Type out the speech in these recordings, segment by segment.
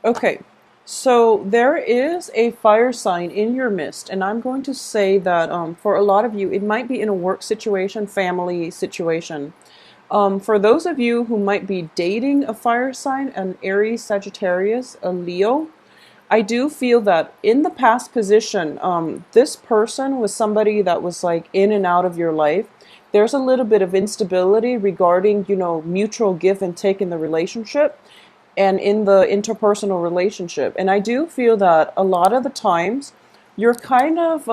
Okay, so there is a fire sign in your midst, and I'm going to say that for a lot of you, it might be in a work situation, family situation. For those of you who might be dating a fire sign, an Aries, Sagittarius, a Leo, I do feel that in the past position, this person was somebody that was like in and out of your life. There's a little bit of instability regarding, mutual give and take in the relationship and in the interpersonal relationship. And I do feel that a lot of the times you're kind of,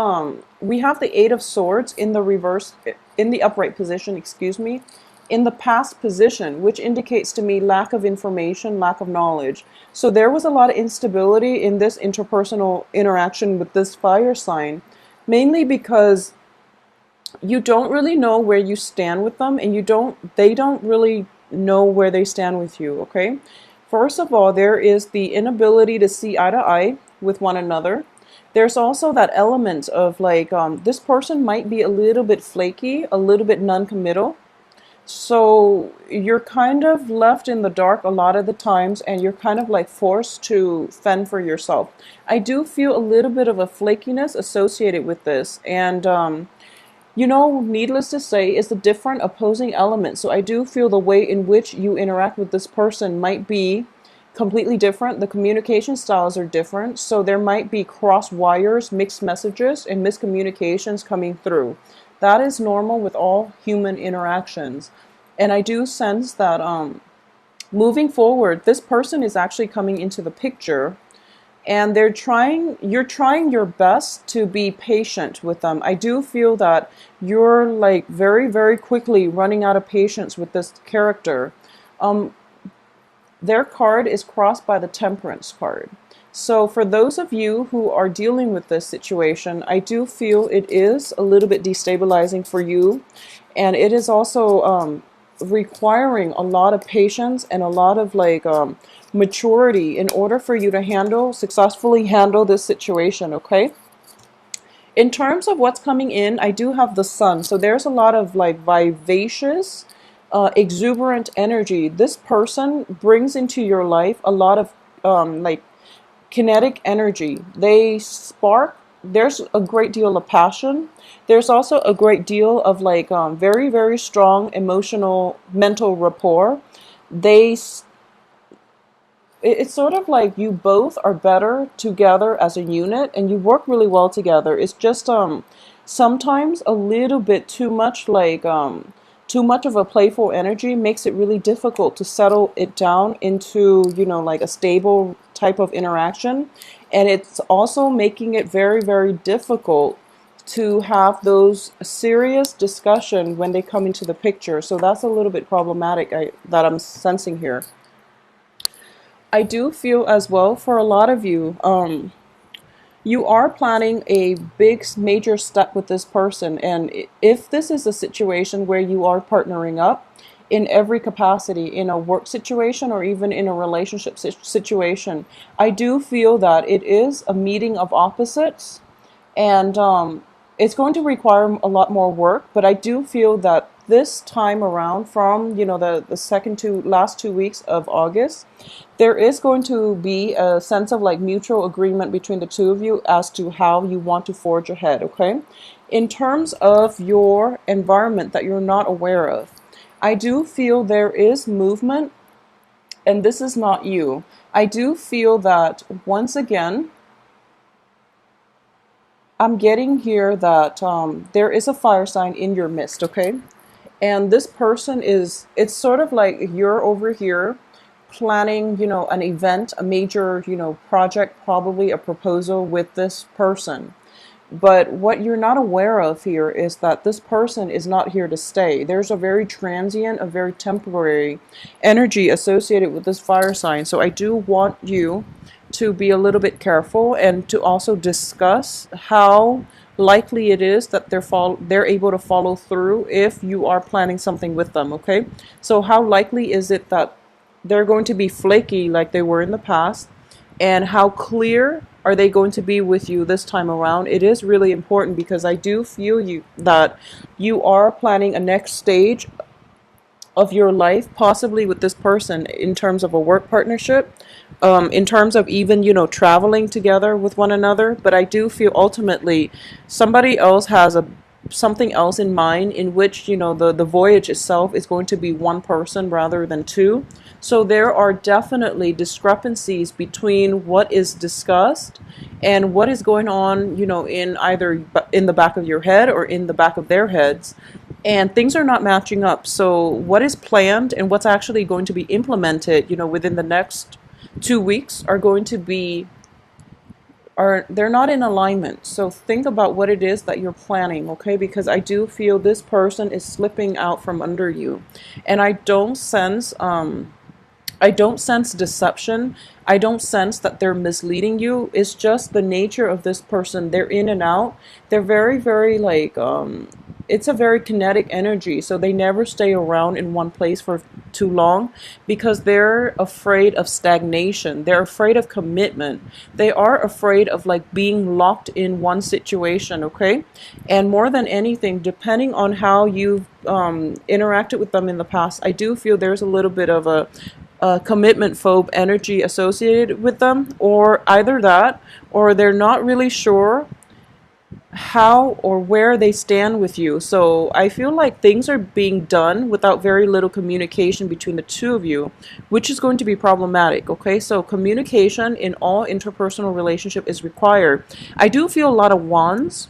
we have the Eight of Swords in the reverse, in the upright position, excuse me, in the past position, which indicates to me lack of information, lack of knowledge. So there was a lot of instability in this interpersonal interaction with this fire sign, mainly because you don't really know where you stand with them, and they don't really know where they stand with you, okay? First of all, there is the inability to see eye to eye with one another. There's also that element of like, this person might be a little bit flaky, a little bit non-committal. So you're kind of left in the dark a lot of the times, and you're kind of like forced to fend for yourself. I do feel a little bit of a flakiness associated with this. And needless to say, it's a different opposing element. So I do feel the way in which you interact with this person might be completely different. The communication styles are different. So there might be cross wires, mixed messages, and miscommunications coming through. That is normal with all human interactions. And I do sense that moving forward, this person is actually coming into the picture, and you're trying your best to be patient with them. I do feel that you're like very, very quickly running out of patience with this character. Their card is crossed by the Temperance card. So for those of you who are dealing with this situation, I do feel it is a little bit destabilizing for you. And it is also requiring a lot of patience and a lot of like maturity in order for you to successfully handle this situation, okay? In terms of what's coming in, I do have the Sun. So there's a lot of like vivacious, exuberant energy. This person brings into your life a lot of like kinetic energy. They spark. There's a great deal of passion. There's also a great deal of like very, very strong emotional, mental rapport. They it's sort of like you both are better together as a unit, and you work really well together. It's just sometimes a little bit too much, like too much of a playful energy makes it really difficult to settle it down into, like a stable type of interaction. And it's also making it very, very difficult to have those serious discussion when they come into the picture. So that's a little bit problematic that I'm sensing here. I do feel as well for a lot of you, you are planning a big major step with this person. And if this is a situation where you are partnering up in every capacity, in a work situation or even in a relationship situation, I do feel that it is a meeting of opposites. And it's going to require a lot more work, but I do feel that this time around, from the second to last 2 weeks of August, there is going to be a sense of like mutual agreement between the two of you as to how you want to forge ahead, okay? In terms of your environment that you're not aware of, I do feel there is movement, and this is not you. I do feel that once again, I'm getting here that there is a fire sign in your midst, okay? And this person it's sort of like you're over here planning, an event, a major, project, probably a proposal with this person. But what you're not aware of here is that this person is not here to stay. There's a very transient, a very temporary energy associated with this fire sign. So I do want you to be a little bit careful, and to also discuss how likely it is that they're able to follow through if you are planning something with them, okay? So how likely is it that they're going to be flaky like they were in the past, and how clear are they going to be with you this time around? It is really important, because I do feel that you are planning a next stage of your life, possibly with this person, in terms of a work partnership, in terms of even, traveling together with one another. But I do feel ultimately somebody else has a something else in mind, in which, the voyage itself is going to be one person rather than two. So there are definitely discrepancies between what is discussed and what is going on, in either in the back of your head or in the back of their heads, and things are not matching up. So what is planned and what's actually going to be implemented, within the next 2 weeks, are going to be are they're not in alignment. So think about what it is that you're planning, okay? Because I do feel this person is slipping out from under you, and I don't sense deception. I don't sense that they're misleading you. It's just the nature of this person. They're in and out. They're very, very like, it's a very kinetic energy. So they never stay around in one place for too long, because they're afraid of stagnation. They're afraid of commitment. They are afraid of like being locked in one situation, okay? And more than anything, depending on how you've interacted with them in the past, I do feel there's a little bit of a commitment phobe energy associated with them, or either that, or they're not really sure how or where they stand with you. So I feel like things are being done without very little communication between the two of you, which is going to be problematic. Okay, so communication in all interpersonal relationship is required. I do feel a lot of wands.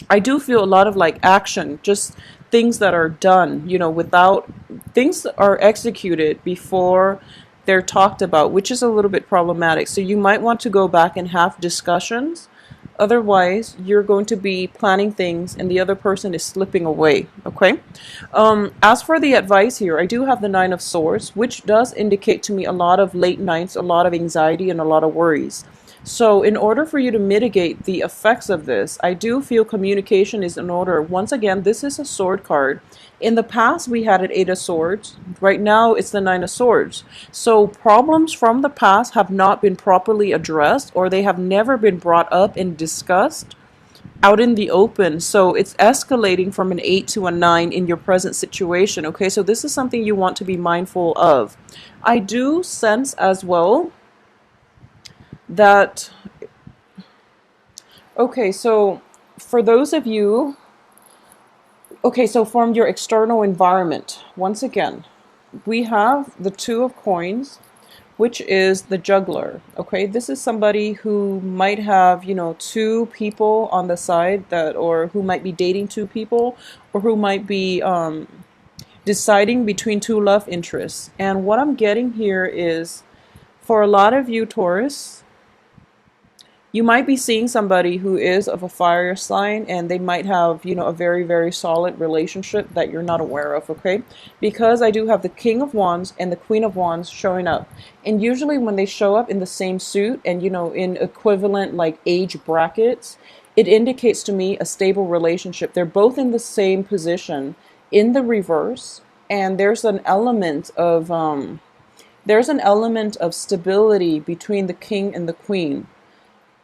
I do feel a lot of like action, just things that are done, without things that are executed before they're talked about, which is a little bit problematic. So you might want to go back and have discussions. Otherwise, you're going to be planning things and the other person is slipping away. Okay. As for the advice here, I do have the Nine of Swords, which does indicate to me a lot of late nights, a lot of anxiety, and a lot of worries. So in order for you to mitigate the effects of this, I do feel communication is in order. Once again, this is a sword card. In the past, we had an Eight of Swords. Right now, it's the Nine of Swords. So problems from the past have not been properly addressed, or they have never been brought up and discussed out in the open. So it's escalating from an 8 to a 9 in your present situation. Okay, so this is something you want to be mindful of. I do sense as well that, okay, so for those of you, okay, so from your external environment, once again, we have the Two of Coins, which is the juggler. Okay, this is somebody who might have, two people on the side, that, or who might be dating two people, or who might be deciding between two love interests. And what I'm getting here is, for a lot of you, Taurus, you might be seeing somebody who is of a fire sign, and they might have, a very, very solid relationship that you're not aware of, okay? Because I do have the King of Wands and the Queen of Wands showing up. And usually when they show up in the same suit and, in equivalent like age brackets, it indicates to me a stable relationship. They're both in the same position in the reverse, and there's an element of stability between the King and the Queen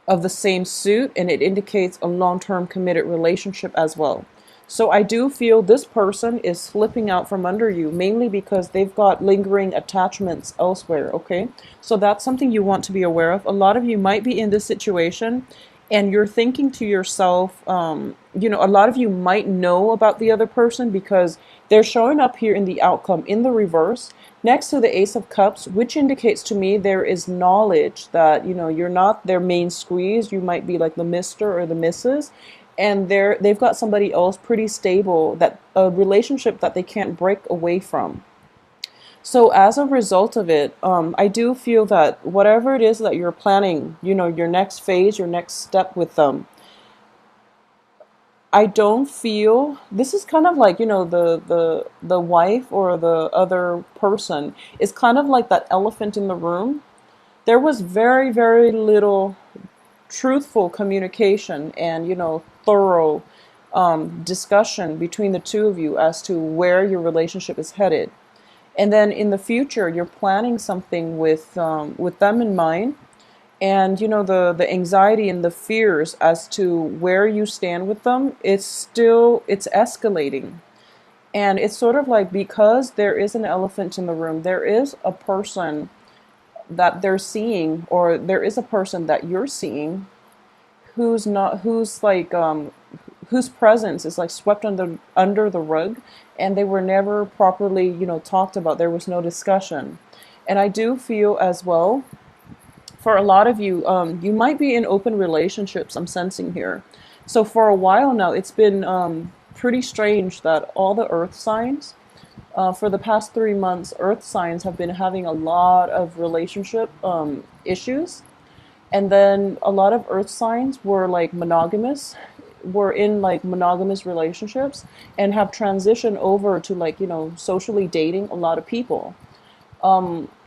of the same suit, and it indicates a long-term committed relationship as well. So I do feel this person is slipping out from under you, mainly because they've got lingering attachments elsewhere, okay? So that's something you want to be aware of. A lot of you might be in this situation and you're thinking to yourself, a lot of you might know about the other person because they're showing up here in the outcome in the reverse next to the Ace of Cups, which indicates to me there is knowledge that, you're not their main squeeze. You might be like the Mr. or the Mrs. And they've got somebody else pretty stable, that a relationship that they can't break away from. So as a result of it, I do feel that whatever it is that you're planning, your next phase, your next step with them, I don't feel this is kind of like, the wife or the other person is kind of like that elephant in the room. There was very, very little truthful communication and, thorough discussion between the two of you as to where your relationship is headed. And then in the future, you're planning something with them in mind, and the anxiety and the fears as to where you stand with them, it's escalating. And it's sort of like, because there is an elephant in the room, there is a person that they're seeing, or there is a person that you're seeing who's not, who's like, whose presence is like swept under the rug, and they were never properly, talked about. There was no discussion. And I do feel as well, for a lot of you, you might be in open relationships, I'm sensing here. So for a while now, it's been pretty strange that all the earth signs, for the past 3 months, earth signs have been having a lot of relationship issues. And then a lot of earth signs were like monogamous, were in like monogamous relationships, and have transitioned over to like, socially dating a lot of people.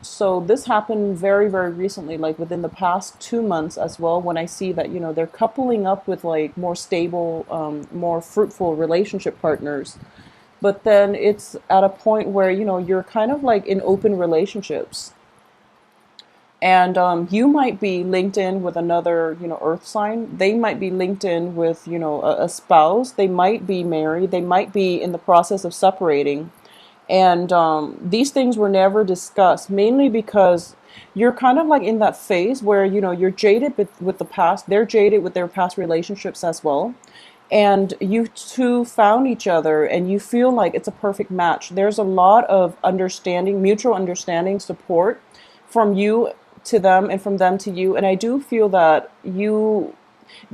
So this happened very, very recently, like within the past 2 months as well, when I see that, they're coupling up with like more stable, more fruitful relationship partners. But then it's at a point where, you're kind of like in open relationships. And you might be linked in with another, earth sign. They might be linked in with, a spouse. They might be married. They might be in the process of separating. And these things were never discussed, mainly because you're kind of like in that phase where, you're jaded with the past. They're jaded with their past relationships as well. And you two found each other and you feel like it's a perfect match. There's a lot of understanding, mutual understanding, support from you to them and from them to you. And I do feel that you,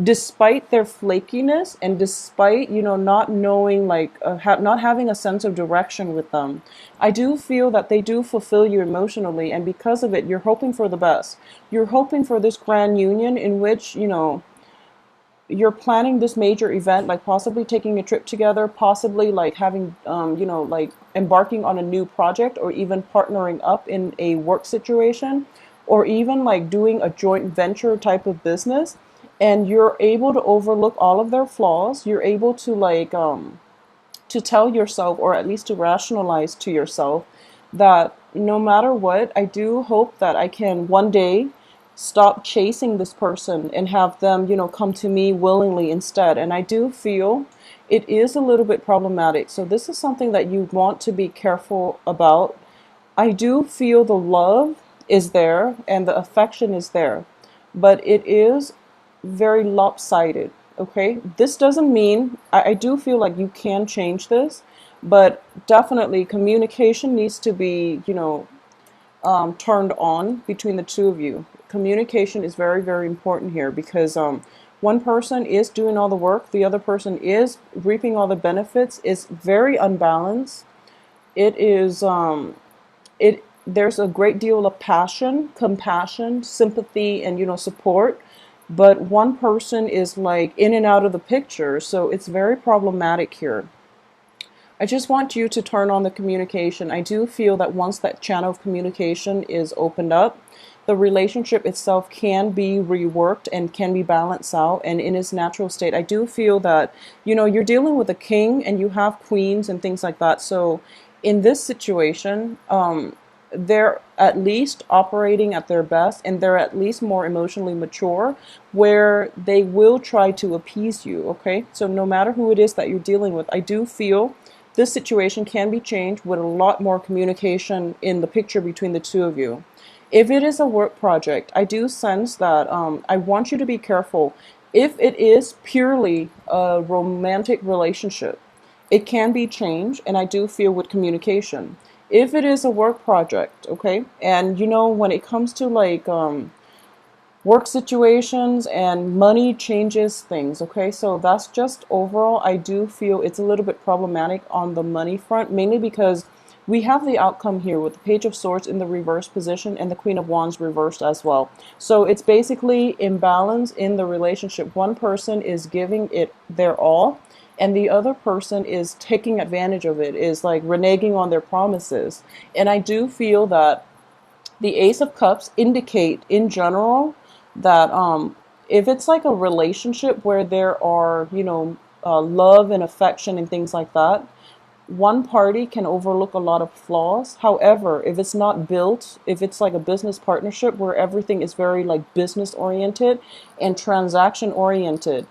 despite their flakiness and despite, not knowing, like, not having a sense of direction with them, I do feel that they do fulfill you emotionally. And because of it, you're hoping for the best. You're hoping for this grand union in which, you're planning this major event, like possibly taking a trip together, possibly like having, like embarking on a new project, or even partnering up in a work situation, or even like doing a joint venture type of business. And you're able to overlook all of their flaws. You're able to like, to tell yourself, or at least to rationalize to yourself, that no matter what, I do hope that I can one day stop chasing this person and have them, come to me willingly instead. And I do feel it is a little bit problematic. So this is something that you want to be careful about. I do feel the love is there and the affection is there, but it is very lopsided. Okay, this doesn't mean, I do feel like you can change this, but definitely communication needs to be, turned on between the two of you. Communication is very, very important here, because one person is doing all the work, the other person is reaping all the benefits. It's very unbalanced. It is, there's a great deal of passion, compassion, sympathy, and, support. But one person is like in and out of the picture, so it's very problematic here. I just want you to turn on the communication. I do feel that once that channel of communication is opened up, the relationship itself can be reworked and can be balanced out and in its natural state. I do feel that, you're dealing with a king and you have queens and things like that. So in this situation, they're at least operating at their best, and they're at least more emotionally mature, where they will try to appease you. Okay, so no matter who it is that you're dealing with, I do feel this situation can be changed with a lot more communication in the picture between the two of you. If it is a work project, I do sense that, I want you to be careful. If it is purely a romantic relationship, it can be changed, and I do feel with communication. If it is a work project, okay, and when it comes to like, work situations and money changes things, okay, so that's just overall, I do feel it's a little bit problematic on the money front, mainly because we have the outcome here with the Page of Swords in the reverse position and the Queen of Wands reversed as well. So it's basically imbalance in the relationship. One person is giving it their all, and the other person is taking advantage of it, is like reneging on their promises. And I do feel that the Ace of Cups indicate in general that, if it's like a relationship where there are, love and affection and things like that, one party can overlook a lot of flaws. However, if it's not built, if it's like a business partnership where everything is very like business oriented and transaction oriented,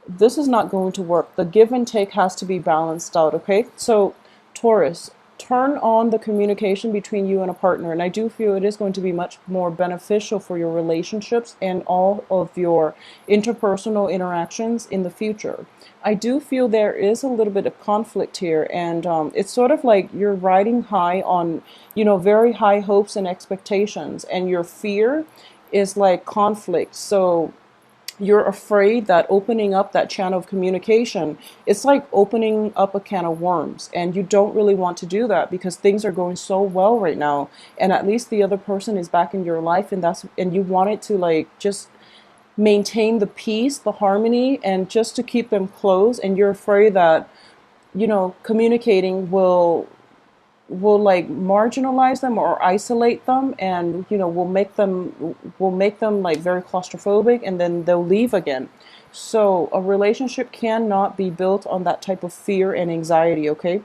this is not going to work. The give and take has to be balanced out, okay? So Taurus, turn on the communication between you and a partner. And I do feel it is going to be much more beneficial for your relationships and all of your interpersonal interactions in the future. I do feel there is a little bit of conflict here, and it's sort of like you're riding high on, very high hopes and expectations, and your fear is like conflict. So you're afraid that opening up that channel of communication, it's like opening up a can of worms, and you don't really want to do that because things are going so well right now, and at least the other person is back in your life, and you want it to like just maintain the peace, the harmony, and just to keep them close, and you're afraid that communicating will like marginalize them or isolate them, and will make them like very claustrophobic, and then they'll leave again. So a relationship cannot be built on that type of fear and anxiety, okay?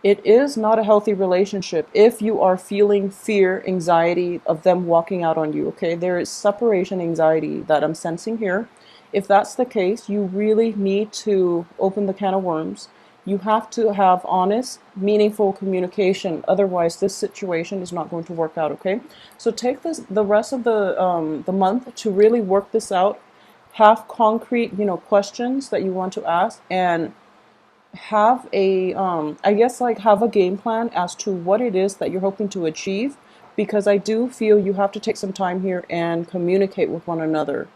It is not a healthy relationship if you are feeling fear, anxiety of them walking out on you, okay? There is separation anxiety that I'm sensing here. If that's the case, you really need to open the can of worms. You have to have honest, meaningful communication. Otherwise, this situation is not going to work out, okay? So take the rest of the month to really work this out. Have concrete, questions that you want to ask, and have a I guess like have a game plan as to what it is that you're hoping to achieve, because I do feel you have to take some time here and communicate with one another,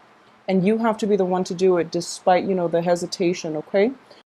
and you have to be the one to do it despite the hesitation, okay?